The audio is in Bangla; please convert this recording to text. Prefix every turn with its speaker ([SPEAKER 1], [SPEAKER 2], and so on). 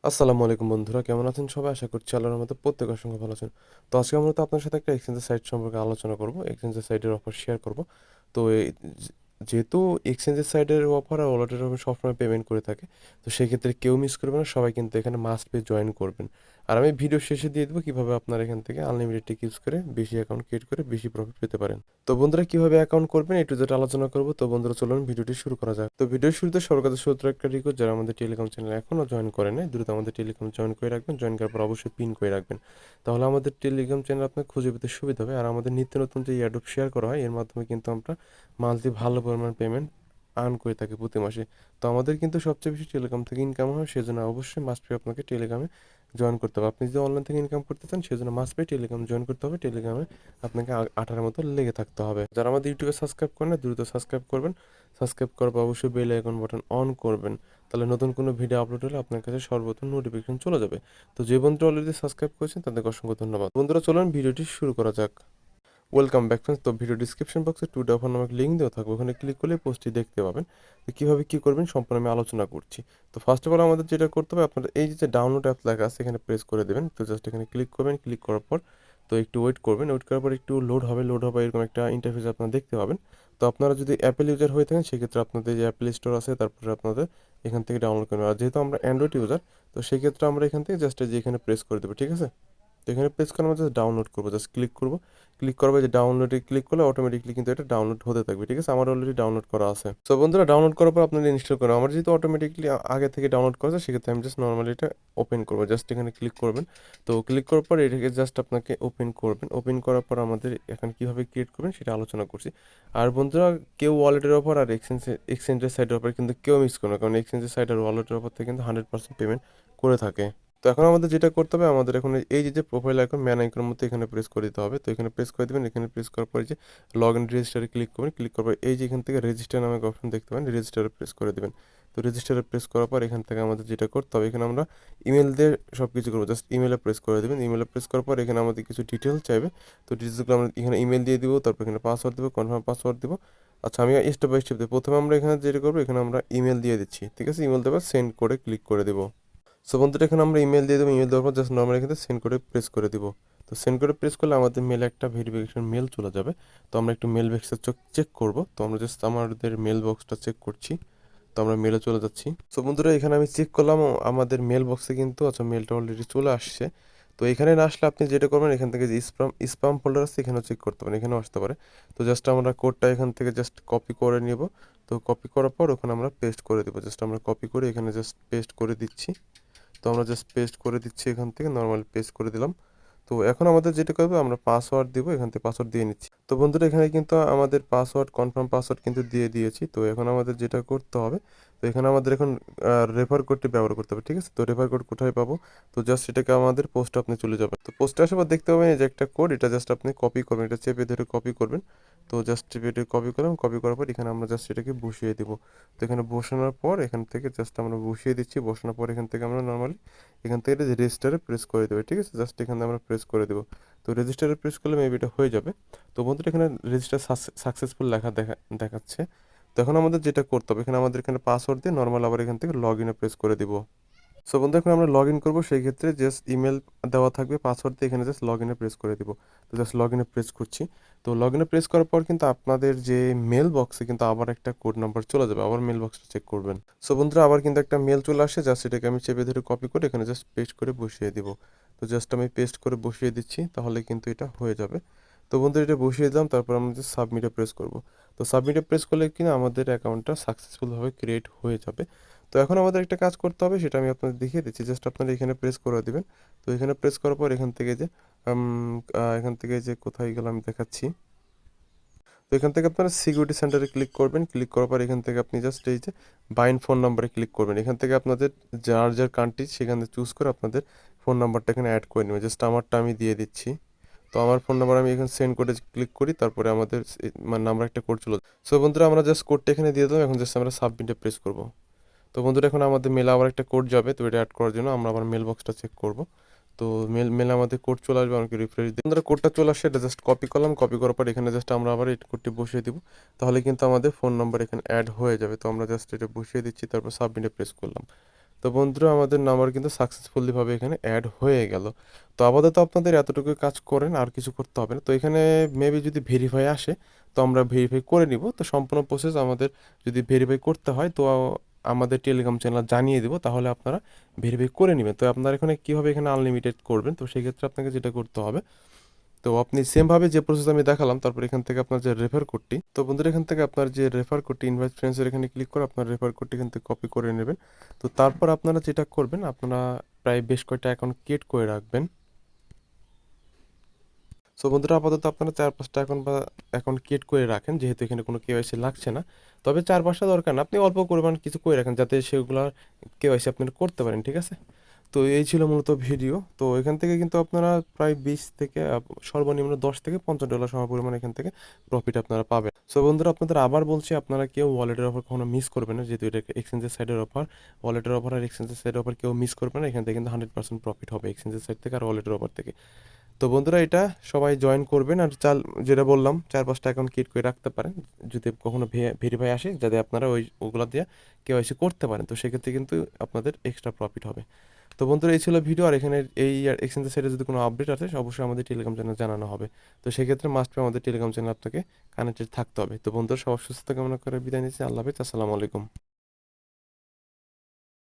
[SPEAKER 1] আসসালামু আলাইকুম বন্ধুরা, কেমন আছেন সবাই? আশা করছি আল্লাহর রহমতে প্রত্যেকের সঙ্গে ভালো আছেন। তো আজকে মূলত আপনার সাথে একটা এক্সচেঞ্জের সাইট সম্পর্কে আলোচনা করব, এক্সচেঞ্জের সাইটের অফার শেয়ার করব। তো যেহেতু এক্সচেঞ্জের সাইটের অফার আর ওয়ালেটের অফার সবসময় পেমেন্ট করে থাকে, তো সেক্ষেত্রে কেউ মিস করবে না, সবাই কিন্তু এখানে মাস্ট পে জয়েন করবেন। আর আমি ভিডিও শেষে দিয়ে দেবো কীভাবে আপনারা এখান থেকে আনলিমিটেড টিক ইউজ করে বেশি অ্যাকাউন্ট ক্রিয়েট করে বেশি প্রফিট পেতে পারেন। তো বন্ধুরা, কীভাবে অ্যাকাউন্ট করবেন একটু যেটা আলোচনা করবো। তো বন্ধুরা, চলুন ভিডিওটি শুরু করা যাক। তো ভিডিওর শুরুতে সবার কাছে ছোট্ট একটা রিকোয়েস্ট, যারা আমাদের টেলিগ্রাম চ্যানেল এখনও জয়েন করে নাই, দ্রুত আমাদের টেলিগ্রাম জয়েন করে রাখবেন। জয়েন করার পর অবশ্যই পিন করে রাখবেন, তাহলে আমাদের টেলিগ্রাম চ্যানেল আপনার খুঁজে পেতে সুবিধা হবে। আর আমাদের নিত্য নতুন যে ইয়ারড্রপ শেয়ার করা হয়, এর মাধ্যমে কিন্তু আমরা মান্থলি ভালো পরিমাণ পেমেন্ট আর্ন করে থাকি প্রতি মাসে। তো আমাদের কিন্তু সবচেয়ে বেশি টেলিগ্রাম থেকে ইনকাম হয়, সেজন্য অবশ্যই মাস্ট বি আপনাকে টেলিগ্রামে জয়েন করতে হবে। আপনি যদি অনলাইন থেকে ইনকাম করতে চান, সেজন্য মাস্ট বি টেলিগ্রাম জয়েন করতে হবে। টেলিগ্রামে আপনাকে আঠার মতো লেগে থাকতে হবে। যারা আমাদের ইউটিউবে সাবস্ক্রাইব করেন না, দ্রুত সাবস্ক্রাইব করবেন। সাবস্ক্রাইব করার পর অবশ্যই বেল আইকন বাটন অন করবেন, তাহলে নতুন কোনো ভিডিও আপলোড হলে আপনার কাছে সর্বপ্রথম নোটিফিকেশন চলে যাবে। তো যে বন্ধুরা অলরেডি সাবস্ক্রাইব করেছেন তাদেরকে অসংখ্য ধন্যবাদ। বন্ধুরা, চলুন ভিডিওটি শুরু করা যাক। Welcome back friends. তো ভিডিও ডিসক্রিপশন বক্সে টু অফার নামক লিঙ্ক দেওয়া থাকবে, ওখানে ক্লিক করলে পোস্টটি দেখতে পাবেন। তো কীভাবে কী করবেন সম্পূর্ণ আমি আলোচনা করছি। তো ফার্স্ট অফ অল আমাদের যেটা করতে হবে, আপনাদের এই যে ডাউনলোড অ্যাপ লেখা আছে এখানে প্রেস করে দেবেন। তো জাস্ট এখানে ক্লিক করবেন, ক্লিক করার পর তো একটু ওয়েট করবেন। ওয়েট করার পর একটু লোড হবে এরকম একটা ইন্টারফেস আপনারা দেখতে পাবেন। তো আপনারা যদি অ্যাপেল ইউজার হয়ে থাকেন, সেক্ষেত্রে আপনাদের যে অ্যাপেল স্টোর আছে তারপরে আপনাদের এখান থেকে ডাউনলোড করবেন। আর যেহেতু আমরা অ্যান্ড্রয়েড ইউজার, তো সেক্ষেত্রে আমরা এখান থেকে জাস্ট যে এখানে প্রেস করে দেবো, ঠিক আছে। তো এখানে প্রেস করে আমরা জাস্ট ডাউনলোড করবো, জাস্ট ক্লিক করবো। ক্লিক করবে যে ডাউনলোডে ক্লিক করলে অটোমেটিকলি কিন্তু এটা ডাউনলোড হতে থাকবে, ঠিক আছে। আমার অলরেডি ডাউনলোড করা আছে। সো বন্ধুরা, ডাউনলোড করার পর আপনারা ইনস্টল করবেন। আমার যেহেতু অটোমেটিকলি আগে থেকে ডাউনলোড করা আছে, সেক্ষেত্রে আমি জাস্ট নর্মালি এটা ওপেন করবো। জাস্ট এখানে ক্লিক করবেন। তো ক্লিক করার পর এটাকে জাস্ট আপনাকে ওপেন করবেন। ওপেন করার পর আমাদের এখানে কীভাবে ক্রিয়েট করবেন সেটা আলোচনা করছি। আর বন্ধুরা, কেউ ওয়ালেটের অফার আর এক্সচেঞ্জের সাইডের অফার কিন্তু কেউ মিস করবে না, কারণ এক্সচেঞ্জের সাইড আর ওয়ালেটের অফার থেকে কিন্তু 100% পেমেন্ট করে থাকে। তো এখন আমাদের যেটা করতে হবে, আমাদের এখন এই যে প্রোফাইল আইকন, ম্যান আইকনের মধ্যে এখানে প্রেস করে দিতে হবে। তো এখানে প্রেস করে দেবেন। এখানে প্রেস করার পরে যে লগ ইন রেজিস্টারে ক্লিক করবেন। ক্লিক করার পর এই যে এখান থেকে রেজিস্টার নামে অপশন দেখতে পাবেন, রেজিস্টারে প্রেস করে দেবেন। তো রেজিস্টারে প্রেস করার পর এখান থেকে আমাদের যেটা করতে হবে, এখানে আমরা ইমেল দিয়ে সব কিছু করবো। জাস্ট ইমেলে প্রেস করে দেবেন। ইমেলে প্রেস করার পর এখানে আমাদের কিছু ডিটেলস চাইবে। তো ডিটেলসগুলো আমরা এখানে ইমেল দিয়ে দিব, তারপর এখানে পাসওয়ার্ড দেবো, কনফার্ম পাসওয়ার্ড দিব। আচ্ছা, আমি স্টেপ বাই স্টেপ দিই। প্রথমে আমরা এখানে যেটা করবো, এখানে আমরা ইমেল দিয়ে দিচ্ছি, ঠিক আছে। ইমেল দেবো, সেন্ড করে ক্লিক করে দেবো। সো বন্ধুরা, এখানে আমরা ইমেল দিয়ে দেবো। ইমেল দেওয়ার পর জাস্ট নর্মালি এখানে সেন্ড করে প্রেস করে দিব। তো সেন্ড করে প্রেস করলে আমাদের মেলে একটা ভেরিফিকেশন মেল চলে যাবে। তো আমরা একটু মেল বক্সটা চেক করব। তো আমরা জাস্ট আমাদের মেল বক্সটা চেক করছি। তো আমরা মেলে চলে যাচ্ছি। সো বন্ধুরা, এখানে আমি চেক করলাম আমাদের মেল বক্সে কিন্তু আচ্ছা মেলটা অলরেডি চলে আসছে। তো এখানে না আসলে আপনি যেটা করবেন, এখান থেকে যে স্পাম ফোল্ডার আছে এখানেও চেক করতে পারেন, এখানেও আসতে পারে। তো জাস্ট আমরা কোডটা এখান থেকে জাস্ট কপি করে নিব। তো কপি করার পর ওখানে আমরা পেস্ট করে দেবো। জাস্ট আমরা কপি করে এখানে জাস্ট পেস্ট করে দিচ্ছি। তো আমরা জাস্ট পেস্ট করে দিচ্ছি, এখান থেকে নর্মালি পেস্ট করে দিলাম। তো এখন আমাদের যেটা করবে, আমরা পাসওয়ার্ড দিব, এখান থেকে পাসওয়ার্ড দিয়ে নিচ্ছি। তো বন্ধুরা, এখানে কিন্তু আমাদের পাসওয়ার্ড কনফার্ম পাসওয়ার্ড কিন্তু দিয়ে দিয়েছি। তো এখন আমাদের যেটা করতে হবে, তো এখানে আমাদের এখন রেফার কোডটি ব্যবহার করতে হবে, ঠিক আছে। তো রেফার কোড কোথায় পাবো? তো জাস্ট সেটাকে আমাদের পোস্টে আপনি চলে যাবেন। তো পোস্টে আসার পর দেখতে পাবেন এই যে একটা কোড, এটা জাস্ট আপনি কপি করবেন, এটা চেপে ধরে কপি করবেন। তো জাস্ট চেপে এটা কপি করলাম, কপি করার পর এখানে আমরা জাস্ট এটাকে বসিয়ে দিব। তো এখানে বসানোর পর এখান থেকে জাস্ট আমরা বসিয়ে দিচ্ছি। বসানোর পর এখান থেকে আমরা নর্মালি এখান থেকে রেজিস্টারে প্রেস করে দেবে, ঠিক আছে। জাস্ট এখানে আমরা প্রেস করে দেবো। তো রেজিস্টারে প্রেস করলে মেবি এটা হয়ে যাবে। তো বন্ধুরা, এখানে রেজিস্টার সাকসেসফুল লেখা দেখাচ্ছে। তো এখন আমাদের যেটা করতে হবে, এখানে আমাদের এখানে পাসওয়ার্ড দিয়ে নর্মাল আবার এখান থেকে লগ ইনে প্রেস করে দিব। সো বন্ধু, এখন আমরা লগ ইন করবো, সেই ক্ষেত্রে জাস্ট ইমেল দেওয়া থাকবে, পাসওয়ার্ড দিয়ে এখানে জাস্ট লগ ইনে প্রেস করে দিব। তো জাস্ট লগ ইনে প্রেস করছি। তো লগ ইনে প্রেস করার পর কিন্তু আপনাদের যে মেল বক্সে কিন্তু আবার একটা কোড নাম্বার চলে যাবে, আবার মেল বক্সটা চেক করবেন। সো বন্ধুরা, আবার কিন্তু একটা মেল চলে আসে, জাস্ট এটাকে আমি চেপে ধরে কপি করে এখানে জাস্ট পেস্ট করে বসিয়ে দিব। তো জাস্ট আমি পেস্ট করে বসিয়ে দিচ্ছি, তাহলে কিন্তু এটা হয়ে যাবে। তো বন্ধু, এটা বসিয়ে দিলাম, তারপর আমরা জাস্ট সাবমিটে প্রেস করব। তো সাবমিটে প্রেস করলে কিনা আমাদের অ্যাকাউন্টটা সাকসেসফুলভাবে ক্রিয়েট হয়ে যাবে। তো এখন আমাদের একটা কাজ করতে হবে, সেটা আমি আপনাদের দেখিয়ে দিচ্ছি। জাস্ট আপনারা এখানে প্রেস করে দিবেন। তো এখানে প্রেস করার পর এখান থেকে যে কোথায় গেল আমি দেখাচ্ছি। তো এখান থেকে আপনারা সিকিউরিটি সেন্টারে ক্লিক করবেন। ক্লিক করার পর এখান থেকে আপনি জাস্ট এই যে বাইন্ড ফোন নাম্বারে ক্লিক করবেন। এখান থেকে আপনাদের যার কান্ট্রি সেখানে চুজ করে আপনাদের ফোন নাম্বারটা এখানে অ্যাড করে নেবেন। জাস্ট আমারটা আমি দিয়ে দিচ্ছি। তো আমার ফোন নাম্বার আমি এখানে সেন্ড করে ক্লিক করি, তারপরে আমাদের মানে নাম্বার একটা কোড চলে। সো বন্ধুরা, আমরা জাস্ট কোডটা এখানে দিয়ে দিলাম। এখন জাস্ট আমরা সাবমিটে প্রেস করব। তো বন্ধুরা, এখন আমাদের মেলে আবার একটা কোড যাবে। তো এটা অ্যাড করার জন্য আমরা আবার মেল বক্সটা চেক করব। তো মেলে আমাদের কোড চলে আসবে, আমাকে রিফ্রেশ দিই। বন্ধুরা, কোডটা চলে আসছে, এটা জাস্ট কপি করলাম। কপি করার পর এখানে জাস্ট আমরা আবার এই কোডটি বসিয়ে দিব। তাহলে কিন্তু আমাদের ফোন নাম্বার এখানে অ্যাড হয়ে যাবে। তো আমরা জাস্ট এটা বসিয়ে দিচ্ছি, তারপর সাবমিটে প্রেস করলাম। তো বন্ধুরা আমাদের নাম্বার কিন্তু সাকসেসফুলি ভাবে এখানে অ্যাড হয়ে গেল। তো আপাতত আপনাদের এতটুকু কাজ করেন, আর কিছু করতে হবে না। তো এখানে মেবি যদি ভেরিফাই আসে তো আমরা ভেরিফাই করে নিব। তো সম্পূর্ণ প্রসেস আমাদের যদি ভেরিফাই করতে হয় তো আমাদের টেলিগ্রাম চ্যানেল জানিয়ে দিব, তাহলে আপনারা ভেরিফাই করে নেবেন। তো আপনারা এখানে কীভাবে এখানে আনলিমিটেড করবেন, তো সেই ক্ষেত্রে আপনাকে যেটা করতে হবে, তো আপনি সেমভাবে যে প্রসেস আমি দেখালাম, তারপর এখান থেকে আপনার যে রেফার কোডটি, তো বন্ধুরা এখান থেকে আপনার যে রেফার কোডটি ইনভাইট ফ্রেন্ডসের এখানে ক্লিক করে আপনার রেফার কোডটি এখান থেকে কপি করে নেবেন। তো তারপর আপনারা যেটা করবেন, আপনারা প্রায় বেশ কয়েকটা অ্যাকাউন্ট ক্রিয়েট করে রাখবেন। সো বন্ধুরা আপাতত আপনারা 4-5টা অ্যাকাউন্ট ক্রিয়েট করে রাখেন, যেহেতু এখানে কোনো কেওয়াইসি লাগছে না। তবে 4-5টা দরকার না, আপনি অল্প পরিমাণ কিছু করে রাখেন যাতে সেগুলোর কেওয়াইসি আপনারা করতে পারেন, ঠিক আছে? তো এই ছিল মূলত ভিডিও। তো এখান থেকে কিন্তু আপনারা প্রায় 20 থেকে সর্বনিম্ন $10 থেকে $50 পরিমাণ এখান থেকে প্রফিট আপনারা পাবেন। সো বন্ধুরা আপনাদের আবার বলছি, আপনারা কেউ ওয়ালেটের অফার কখনো মিস করবেন না, যেহেতু এটা এক্সচেঞ্জের সাইডের অফার। ওয়ালেটের অফার আর এক্সচেঞ্জের সাইডের অফার কেউ মিস করবেন না, এখান থেকে কিন্তু 100% প্রফিট হবে এক্সচেঞ্জের সাইড থেকে আর ওয়ালেটের অফার থেকে। তো বন্ধুরা এটা সবাই জয়েন করবেন, আর যেটা বললাম 4-5টা অ্যাকাউন্ট ক্রিয়েট করে রাখতে পারেন, যদি কখনো ভেরিফাই আসে যাতে আপনারা ওগুলা দিয়ে কেওয়াইসি করতে পারেন, তো সেক্ষেত্রে কিন্তু আপনাদের এক্সট্রা প্রফিট হবে। তো বন্ধুরা এই ছিল ভিডিও, আর এখানে এই এক্সচেঞ্জের সাইডে যদি কোনো আপডেট আসে অবশ্যই আমাদের টেলিগ্রাম চ্যানেল জানানো হবে। তো সেক্ষেত্রে মাস্ট বি আমাদের টেলিগ্রাম চ্যানেল আপনাকে কানেক্টেড থাকতে হবে। তো বন্ধুরা সবার সুস্থতা কামনা করে বিদায় নিচ্ছি। আল্লাহ হাফেজ, আসসালামু আলাইকুম।